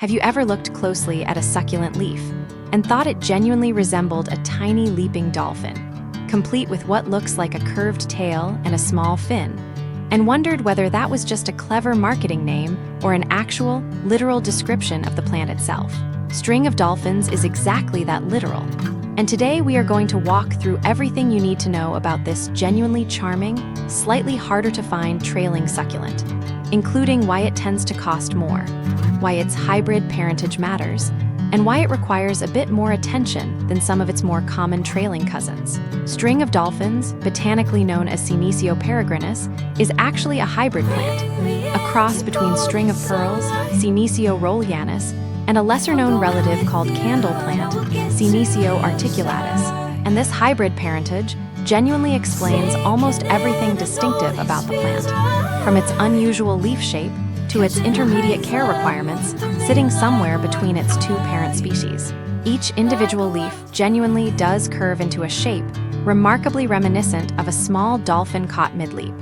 Have you ever looked closely at a succulent leaf and thought it genuinely resembled a tiny leaping dolphin, complete with what looks like a curved tail and a small fin, and wondered whether that was just a clever marketing name or an actual, literal description of the plant itself? String of dolphins is exactly that, literal. And today we are going to walk through everything you need to know about this genuinely charming, slightly harder to find trailing succulent, including why it tends to cost more, why its hybrid parentage matters, and why it requires a bit more attention than some of its more common trailing cousins. String of dolphins, botanically known as Senecio peregrinus, is actually a hybrid plant, a cross between string of pearls, Senecio rowlanus, and a lesser-known relative called candle plant, Senecio articulatus. And this hybrid parentage genuinely explains almost everything distinctive about the plant, from its unusual leaf shape to its intermediate care requirements, sitting somewhere between its two parent species. Each individual leaf genuinely does curve into a shape remarkably reminiscent of a small dolphin caught mid-leap,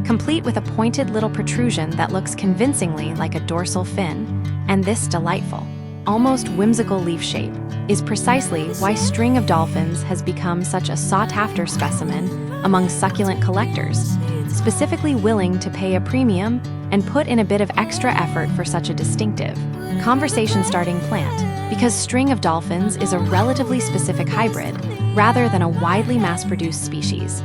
complete with a pointed little protrusion that looks convincingly like a dorsal fin. And this delightful, almost whimsical leaf shape is precisely why string of dolphins has become such a sought-after specimen among succulent collectors, specifically willing to pay a premium and put in a bit of extra effort for such a distinctive, conversation-starting plant, because string of dolphins is a relatively specific hybrid rather than a widely mass-produced species.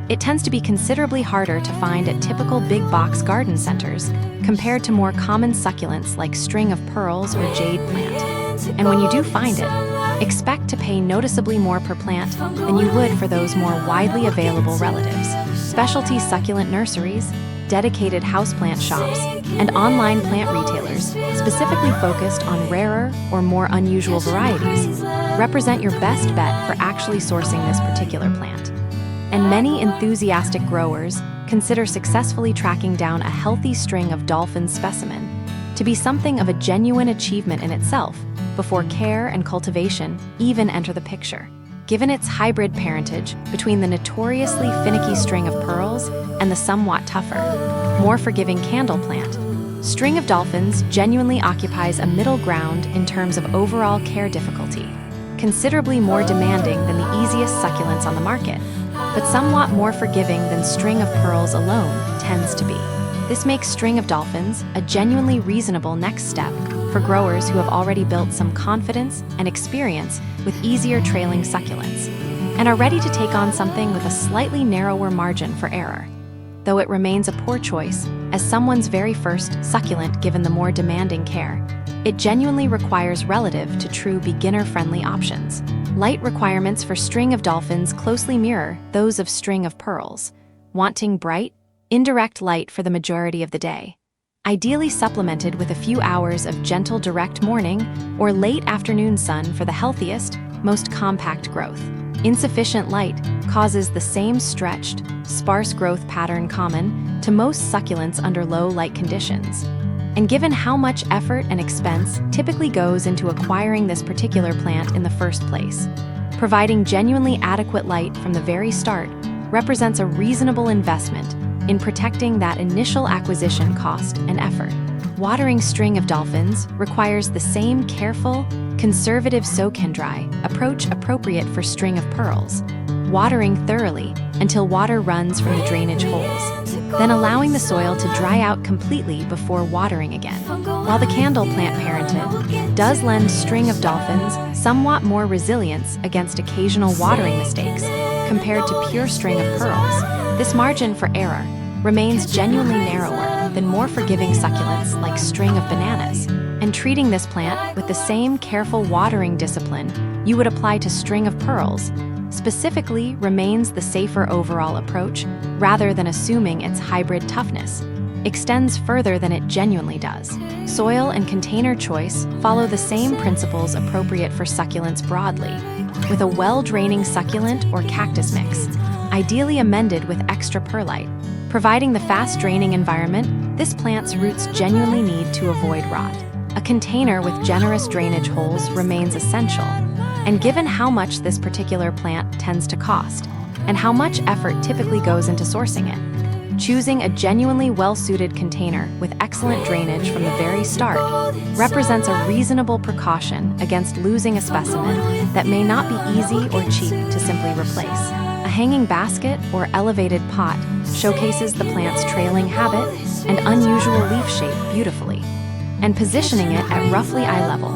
It tends to be considerably harder to find at typical big-box garden centers compared to more common succulents like string of pearls or jade plant. And when you do find it, expect to pay noticeably more per plant than you would for those more widely available relatives. Specialty succulent nurseries, dedicated houseplant shops, and online plant retailers specifically focused on rarer or more unusual varieties represent your best bet for actually sourcing this particular plant. And many enthusiastic growers consider successfully tracking down a healthy string of dolphin specimen to be something of a genuine achievement in itself before care and cultivation even enter the picture. Given its hybrid parentage between the notoriously finicky string of pearls and the somewhat tougher, more forgiving candle plant, string of dolphins genuinely occupies a middle ground in terms of overall care difficulty, considerably more demanding than the easiest succulents on the market, but somewhat more forgiving than string of pearls alone tends to be. This makes string of dolphins a genuinely reasonable next step for growers who have already built some confidence and experience with easier trailing succulents, and are ready to take on something with a slightly narrower margin for error, though it remains a poor choice as someone's very first succulent given the more demanding care. It genuinely requires relative to true beginner-friendly options. Light requirements for string of dolphins closely mirror those of string of pearls, wanting bright, indirect light for the majority of the day, ideally supplemented with a few hours of gentle direct morning or late afternoon sun for the healthiest, most compact growth. Insufficient light causes the same stretched, sparse growth pattern common to most succulents under low light conditions. And given how much effort and expense typically goes into acquiring this particular plant in the first place, providing genuinely adequate light from the very start represents a reasonable investment in protecting that initial acquisition cost and effort. Watering string of dolphins requires the same careful, conservative soak-and-dry approach appropriate for string of pearls, watering thoroughly until water runs from the drainage holes, then allowing the soil to dry out completely before watering again. While the candle plant parentage does lend string of dolphins somewhat more resilience against occasional watering mistakes compared to pure string of pearls, this margin for error remains genuinely narrower than more forgiving succulents like string of bananas, and treating this plant with the same careful watering discipline you would apply to string of pearls specifically remains the safer overall approach rather than assuming its hybrid toughness extends further than it genuinely does. Soil and container choice follow the same principles appropriate for succulents broadly, with a well-draining succulent or cactus mix, ideally amended with extra perlite. Providing the fast-draining environment this plant's roots genuinely need to avoid rot. A container with generous drainage holes remains essential, and given how much this particular plant tends to cost, and how much effort typically goes into sourcing it, Choosing a genuinely well-suited container with excellent drainage from the very start represents a reasonable precaution against losing a specimen that may not be easy or cheap to simply replace. A hanging basket or elevated pot showcases the plant's trailing habit and unusual leaf shape beautifully, and positioning it at roughly eye level,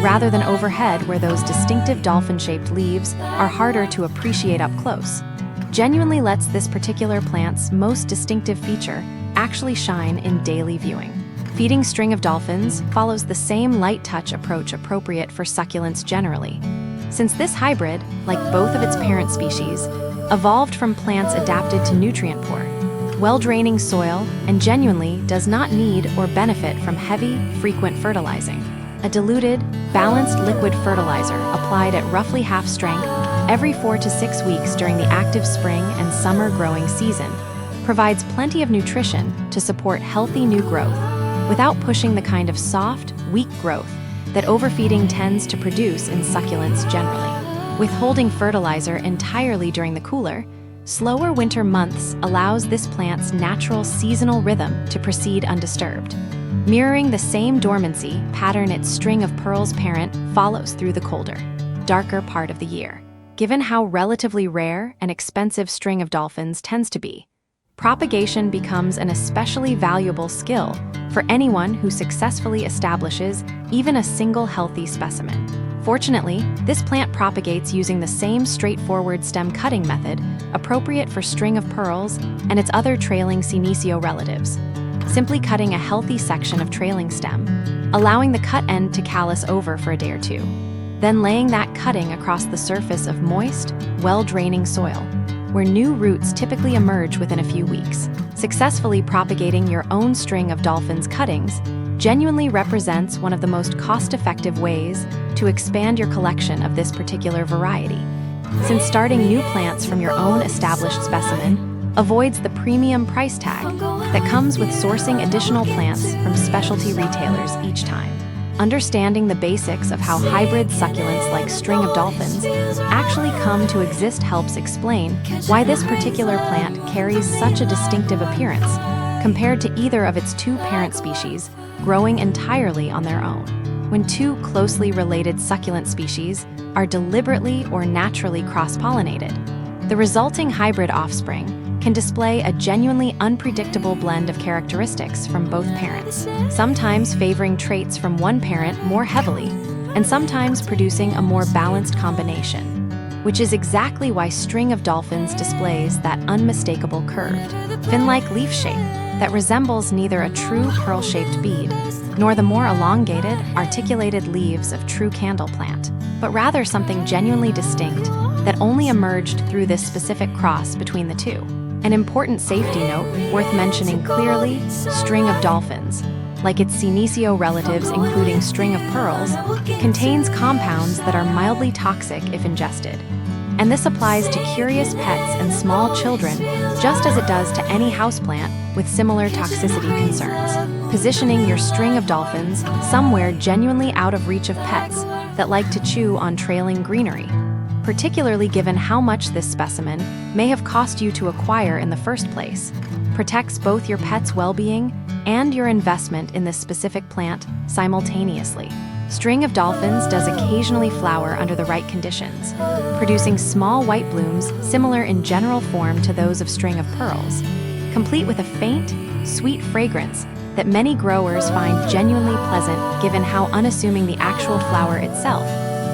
rather than overhead where those distinctive dolphin-shaped leaves are harder to appreciate up close, genuinely lets this particular plant's most distinctive feature actually shine in daily viewing. Feeding string of dolphins follows the same light touch approach appropriate for succulents generally, since this hybrid, like both of its parent species, evolved from plants adapted to nutrient-poor, well-draining soil and genuinely does not need or benefit from heavy, frequent fertilizing. A diluted, balanced liquid fertilizer applied at roughly half strength every 4 to 6 weeks during the active spring and summer growing season provides plenty of nutrition to support healthy new growth without pushing the kind of soft, weak growth that overfeeding tends to produce in succulents generally. Withholding fertilizer entirely during the cooler, slower winter months allows this plant's natural seasonal rhythm to proceed undisturbed, mirroring the same dormancy pattern its string of pearls parent follows through the colder, darker part of the year. Given how relatively rare and expensive string of dolphins tends to be, propagation becomes an especially valuable skill for anyone who successfully establishes even a single healthy specimen. Fortunately, this plant propagates using the same straightforward stem cutting method appropriate for string of pearls and its other trailing senecio relatives. Simply cutting a healthy section of trailing stem, allowing the cut end to callus over for a day or two, then laying that cutting across the surface of moist, well-draining soil, where new roots typically emerge within a few weeks. Successfully propagating your own string of dolphins cuttings genuinely represents one of the most cost-effective ways to expand your collection of this particular variety, since starting new plants from your own established specimen avoids the premium price tag that comes with sourcing additional plants from specialty retailers each time. Understanding the basics of how hybrid succulents like string of dolphins actually come to exist helps explain why this particular plant carries such a distinctive appearance compared to either of its two parent species growing entirely on their own. When two closely related succulent species are deliberately or naturally cross-pollinated, the resulting hybrid offspring can display a genuinely unpredictable blend of characteristics from both parents, sometimes favoring traits from one parent more heavily, and sometimes producing a more balanced combination, which is exactly why string of dolphins displays that unmistakable curved, fin-like leaf shape that resembles neither a true pearl-shaped bead nor the more elongated, articulated leaves of true candle plant, but rather something genuinely distinct that only emerged through this specific cross between the two. An important safety note worth mentioning clearly, string of dolphins, like its senecio relatives including string of pearls, contains compounds that are mildly toxic if ingested. And this applies to curious pets and small children just as it does to any houseplant with similar toxicity concerns. Positioning your string of dolphins somewhere genuinely out of reach of pets that like to chew on trailing greenery, particularly given how much this specimen may have cost you to acquire in the first place, protects both your pet's well-being and your investment in this specific plant simultaneously. String of dolphins does occasionally flower under the right conditions, producing small white blooms similar in general form to those of string of pearls, complete with a faint, sweet fragrance that many growers find genuinely pleasant given how unassuming the actual flower itself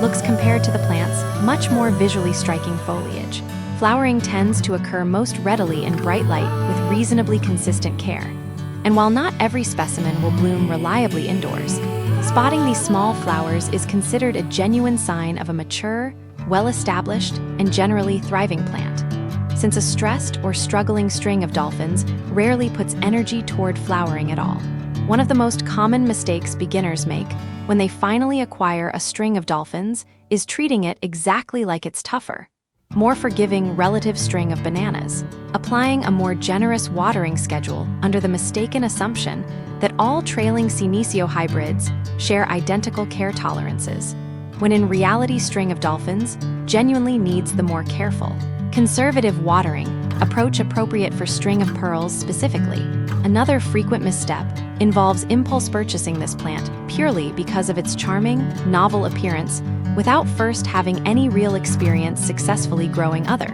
looks compared to the plant's much more visually striking foliage. Flowering tends to occur most readily in bright light with reasonably consistent care. And while not every specimen will bloom reliably indoors, spotting these small flowers is considered a genuine sign of a mature, well-established, and generally thriving plant, since a stressed or struggling string of dolphins rarely puts energy toward flowering at all. One of the most common mistakes beginners make when they finally acquire a string of dolphins is treating it exactly like its tougher, more forgiving relative string of bananas, applying a more generous watering schedule under the mistaken assumption that all trailing senecio hybrids share identical care tolerances, when in reality string of dolphins genuinely needs the more careful, Conservative watering, approach appropriate for string of pearls specifically. Another frequent misstep involves impulse purchasing this plant purely because of its charming, novel appearance without first having any real experience successfully growing other,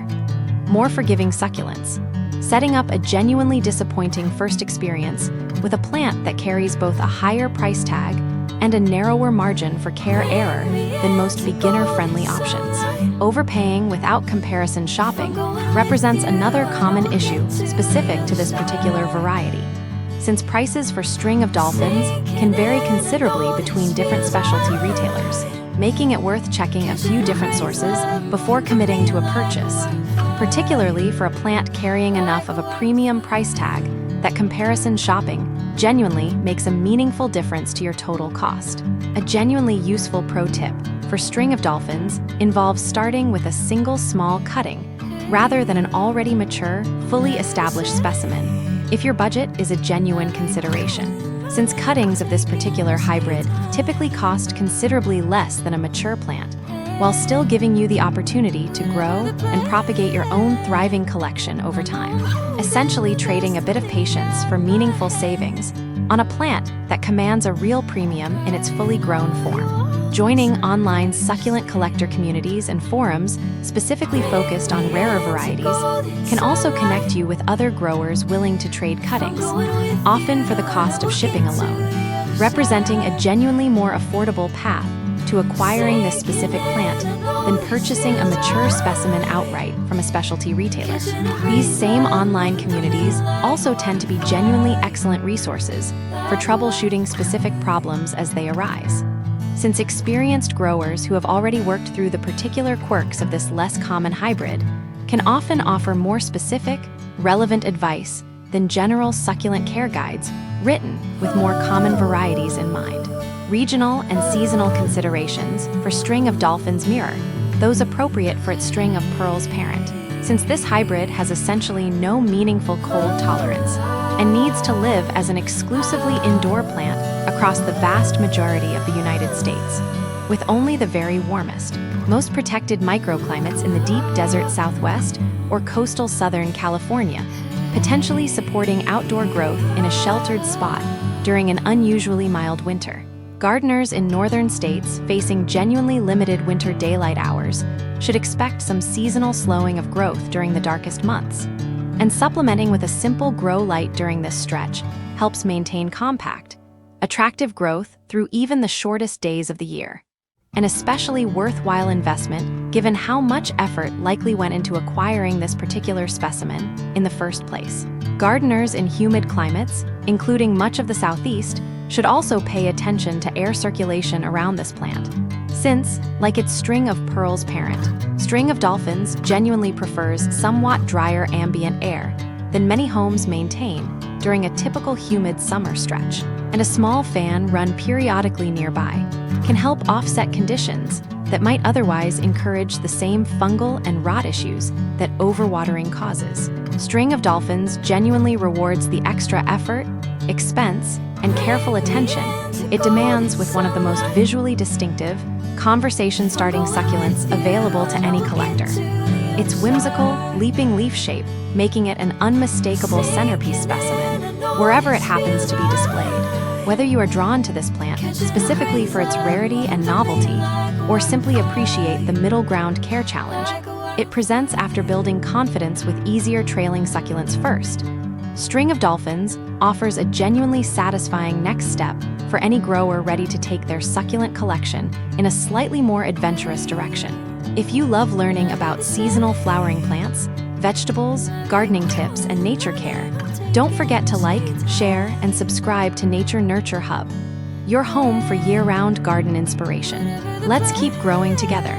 more forgiving succulents. Setting up a genuinely disappointing first experience with a plant that carries both a higher price tag and a narrower margin for care error than most beginner-friendly options. Overpaying without comparison shopping represents another common issue specific to this particular variety, since prices for string of dolphins can vary considerably between different specialty retailers, making it worth checking a few different sources before committing to a purchase, particularly for a plant carrying enough of a premium price tag that comparison shopping genuinely makes a meaningful difference to your total cost. A genuinely useful pro tip for string of dolphins involves starting with a single small cutting rather than an already mature, fully established specimen, if your budget is a genuine consideration, since cuttings of this particular hybrid typically cost considerably less than a mature plant, while still giving you the opportunity to grow and propagate your own thriving collection over time, essentially trading a bit of patience for meaningful savings on a plant that commands a real premium in its fully grown form. Joining online succulent collector communities and forums specifically focused on rarer varieties can also connect you with other growers willing to trade cuttings, often for the cost of shipping alone, representing a genuinely more affordable path to acquiring this specific plant than purchasing a mature specimen outright from a specialty retailer. These same online communities also tend to be genuinely excellent resources for troubleshooting specific problems as they arise, since experienced growers who have already worked through the particular quirks of this less common hybrid can often offer more specific, relevant advice than general succulent care guides written with more common varieties in mind. Regional and seasonal considerations for string of dolphins mirror those appropriate for its string of pearls parent, since this hybrid has essentially no meaningful cold tolerance and needs to live as an exclusively indoor plant across the vast majority of the United States, with only the very warmest, most protected microclimates in the deep desert Southwest or coastal Southern California, potentially supporting outdoor growth in a sheltered spot during an unusually mild winter. Gardeners in northern states facing genuinely limited winter daylight hours should expect some seasonal slowing of growth during the darkest months, and supplementing with a simple grow light during this stretch helps maintain compact, attractive growth through even the shortest days of the year. An especially worthwhile investment given how much effort likely went into acquiring this particular specimen in the first place. Gardeners in humid climates, including much of the Southeast, should also pay attention to air circulation around this plant, since, like its string of pearls parent, string of dolphins genuinely prefers somewhat drier ambient air than many homes maintain during a typical humid summer stretch, and a small fan run periodically nearby can help offset conditions that might otherwise encourage the same fungal and rot issues that overwatering causes. String of dolphins genuinely rewards the extra effort, expense, and careful attention it demands with one of the most visually distinctive, conversation-starting succulents available to any collector. Its whimsical, leaping leaf shape making it an unmistakable centerpiece specimen wherever it happens to be displayed. Whether you are drawn to this plant specifically for its rarity and novelty, or simply appreciate the middle ground care challenge it presents after building confidence with easier trailing succulents first, String of Dolphins offers a genuinely satisfying next step for any grower ready to take their succulent collection in a slightly more adventurous direction. If you love learning about seasonal flowering plants, vegetables, gardening tips, and nature care, don't forget to like, share, and subscribe to Nature Nurture Hub, your home for year-round garden inspiration. Let's keep growing together.